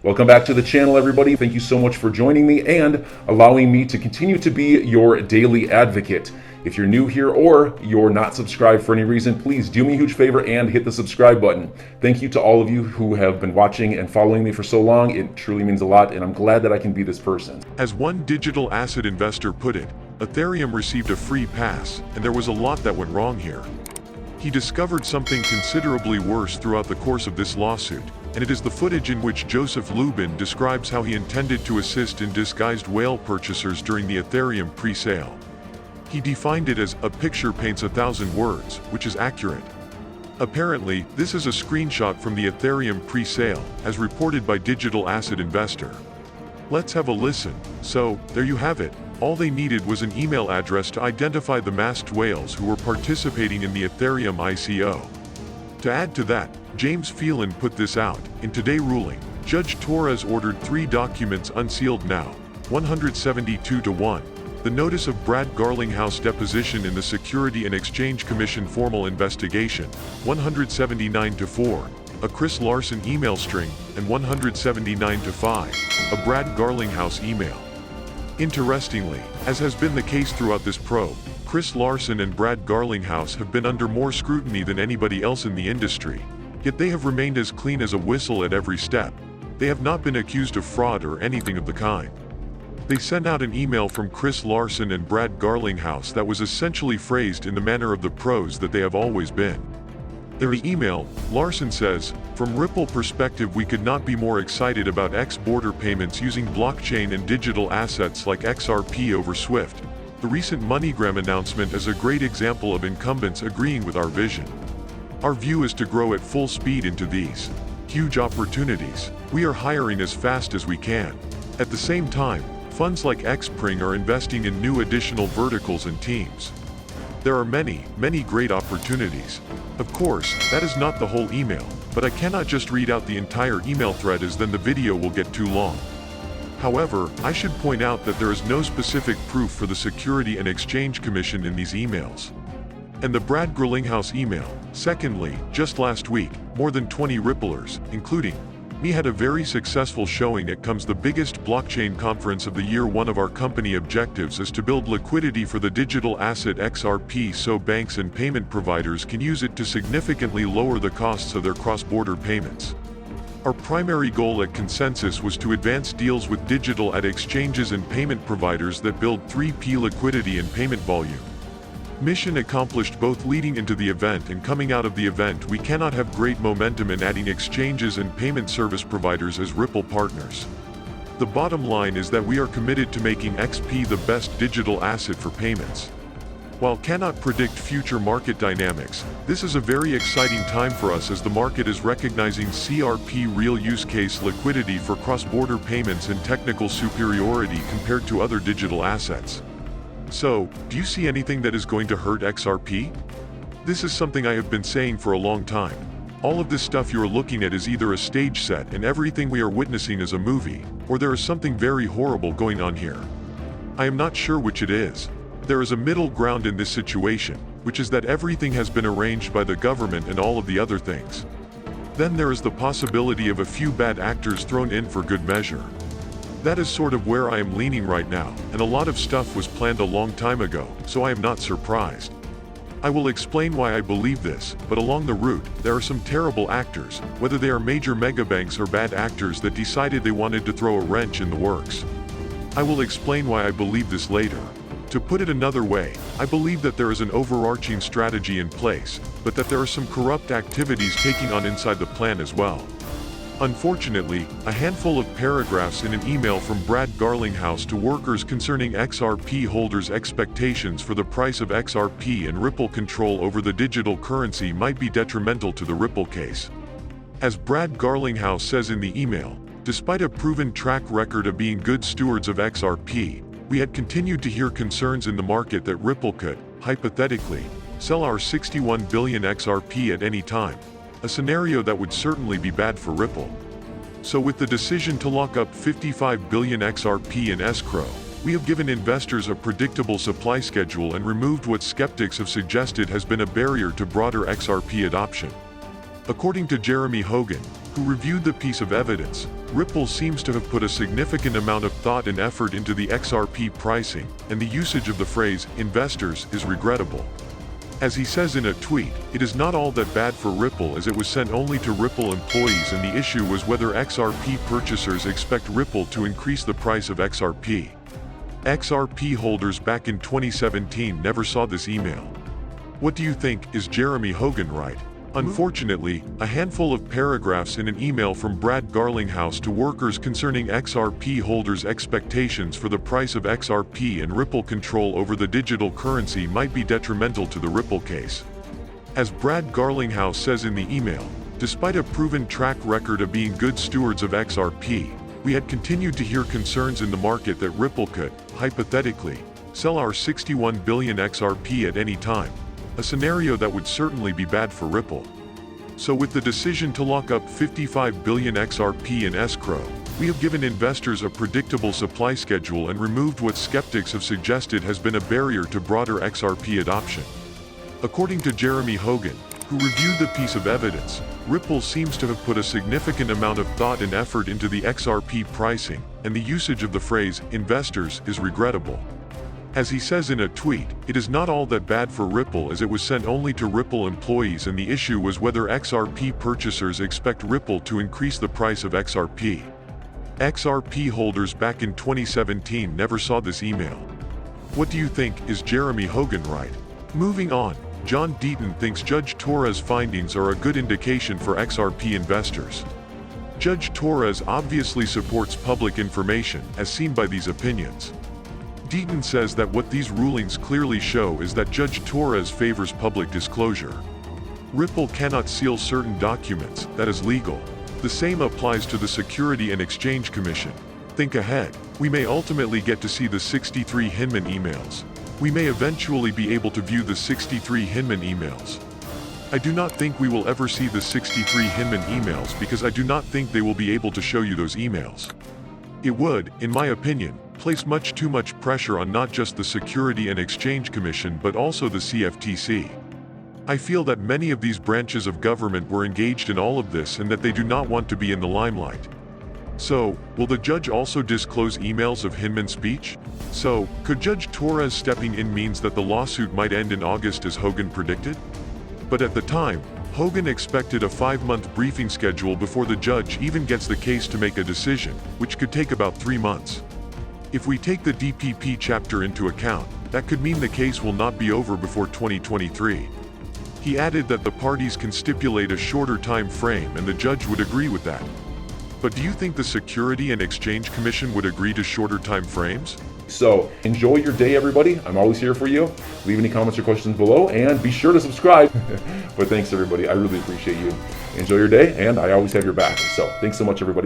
Welcome back to the channel, everybody. Thank you so much for joining me and allowing me to continue to be your daily advocate. If you're new here or you're not subscribed for any reason, please do me a huge favor and hit the subscribe button. Thank you to all of you who have been watching and following me for so long. It truly means a lot, and I'm glad that I can be this person. As one digital asset investor put it, Ethereum received a free pass, and there was a lot that went wrong here. He discovered something considerably worse throughout the course of this lawsuit, and it is the footage in which Joseph Lubin describes how he intended to assist in disguised whale purchasers during the Ethereum pre-sale. He defined it as, "A picture paints 1,000 words," which is accurate. Apparently, this is a screenshot from the Ethereum pre-sale, as reported by Digital Asset Investor. Let's have a listen. So, there you have it. All they needed was an email address to identify the masked whales who were participating in the Ethereum ICO. To add to that, James Phelan put this out. In today's ruling, Judge Torres ordered 3 documents unsealed now, 172-1. The notice of Brad Garlinghouse deposition in the Security and Exchange Commission formal investigation, 179-4. A Chris Larson email string, and 179-5. A Brad Garlinghouse email. Interestingly, as has been the case throughout this probe, Chris Larson and Brad Garlinghouse have been under more scrutiny than anybody else in the industry, yet they have remained as clean as a whistle at every step. They have not been accused of fraud or anything of the kind. They sent out an email from Chris Larson and Brad Garlinghouse that was essentially phrased in the manner of the pros that they have always been. In the email, Larson says, "From Ripple perspective, we could not be more excited about X-border payments using blockchain and digital assets like XRP over SWIFT. The recent MoneyGram announcement is a great example of incumbents agreeing with our vision. Our view is to grow at full speed into these huge opportunities. We are hiring as fast as we can. At the same time, funds like XPring are investing in new additional verticals and teams. There are many, many great opportunities." Of course, that is not the whole email, but I cannot just read out the entire email thread as then the video will get too long. However, I should point out that there is no specific proof for the Security and Exchange Commission in these emails. And the Brad Garlinghouse email. Secondly, just last week, more than 20 Ripplers, including me, had a very successful showing at the biggest blockchain conference of the year. One of our company objectives is to build liquidity for the digital asset XRP so banks and payment providers can use it to significantly lower the costs of their cross-border payments. Our primary goal at Consensus was to advance deals with digital at exchanges and payment providers that build 3P liquidity and payment volume. Mission accomplished. Both leading into the event and coming out of the event, we cannot have great momentum in adding exchanges and payment service providers as Ripple partners. The bottom line is that we are committed to making XP the best digital asset for payments. While cannot predict future market dynamics, this is a very exciting time for us as the market is recognizing CRP real use case liquidity for cross-border payments and technical superiority compared to other digital assets. So, do you see anything that is going to hurt XRP? This is something I have been saying for a long time. All of this stuff you are looking at is either a stage set and everything we are witnessing is a movie, or there is something very horrible going on here. I am not sure which it is. There is a middle ground in this situation, which is that everything has been arranged by the government and all of the other things. Then there is the possibility of a few bad actors thrown in for good measure. That is sort of where I am leaning right now, and a lot of stuff was planned a long time ago, so I am not surprised. I will explain why I believe this, but along the route, there are some terrible actors, whether they are major megabanks or bad actors that decided they wanted to throw a wrench in the works. I will explain why I believe this later. To put it another way, I believe that there is an overarching strategy in place, but that there are some corrupt activities taking on inside the plan as well. Unfortunately, a handful of paragraphs in an email from Brad Garlinghouse to workers concerning XRP holders' expectations for the price of XRP and Ripple control over the digital currency might be detrimental to the Ripple case. As Brad Garlinghouse says in the email, despite a proven track record of being good stewards of XRP, we had continued to hear concerns in the market that Ripple could, hypothetically, sell our 61 billion XRP at any time. A scenario that would certainly be bad for Ripple. So with the decision to lock up 55 billion XRP in escrow, we have given investors a predictable supply schedule and removed what skeptics have suggested has been a barrier to broader XRP adoption. According to Jeremy Hogan, who reviewed the piece of evidence, Ripple seems to have put a significant amount of thought and effort into the XRP pricing, and the usage of the phrase investors is regrettable. As he says in a tweet, it is not all that bad for Ripple as it was sent only to Ripple employees, and the issue was whether XRP purchasers expect Ripple to increase the price of XRP. XRP holders back in 2017 never saw this email. What do you think? Is Jeremy Hogan right? Unfortunately, a handful of paragraphs in an email from Brad Garlinghouse to workers concerning XRP holders' expectations for the price of XRP and Ripple control over the digital currency might be detrimental to the Ripple case. As Brad Garlinghouse says in the email, despite a proven track record of being good stewards of XRP, we had continued to hear concerns in the market that Ripple could, hypothetically, sell our 61 billion XRP at any time, a scenario that would certainly be bad for Ripple. So with the decision to lock up 55 billion XRP in escrow, we have given investors a predictable supply schedule and removed what skeptics have suggested has been a barrier to broader XRP adoption. According to Jeremy Hogan, who reviewed the piece of evidence, Ripple seems to have put a significant amount of thought and effort into the XRP pricing, and the usage of the phrase investors is regrettable. As he says in a tweet, it is not all that bad for Ripple as it was sent only to Ripple employees, and the issue was whether XRP purchasers expect Ripple to increase the price of XRP. XRP holders back in 2017 never saw this email. What do you think? Is Jeremy Hogan right? Moving on, John Deaton thinks Judge Torres' findings are a good indication for XRP investors. Judge Torres obviously supports public information, as seen by these opinions. Deaton says that what these rulings clearly show is that Judge Torres favors public disclosure. Ripple cannot seal certain documents, that is legal. The same applies to the Security and Exchange Commission. Think ahead, we may ultimately get to see the 63 Hinman emails. We may eventually be able to view the 63 Hinman emails. I do not think we will ever see the 63 Hinman emails because I do not think they will be able to show you those emails. It would, in my opinion, place much too much pressure on not just the Security and Exchange Commission but also the CFTC. I feel that many of these branches of government were engaged in all of this and that they do not want to be in the limelight. So, will the judge also disclose emails of Hinman's speech? So, could Judge Torres stepping in means that the lawsuit might end in August as Hogan predicted? But at the time, Hogan expected a 5-month briefing schedule before the judge even gets the case to make a decision, which could take about 3 months. If we take the DPP chapter into account, that could mean the case will not be over before 2023. He added that the parties can stipulate a shorter time frame and the judge would agree with that. But do you think the Security and Exchange Commission would agree to shorter time frames? So enjoy your day, everybody. I'm always here for you. Leave any comments or questions below and be sure to subscribe. But thanks, everybody. I really appreciate you. Enjoy your day, and I always have your back. So thanks so much, everybody.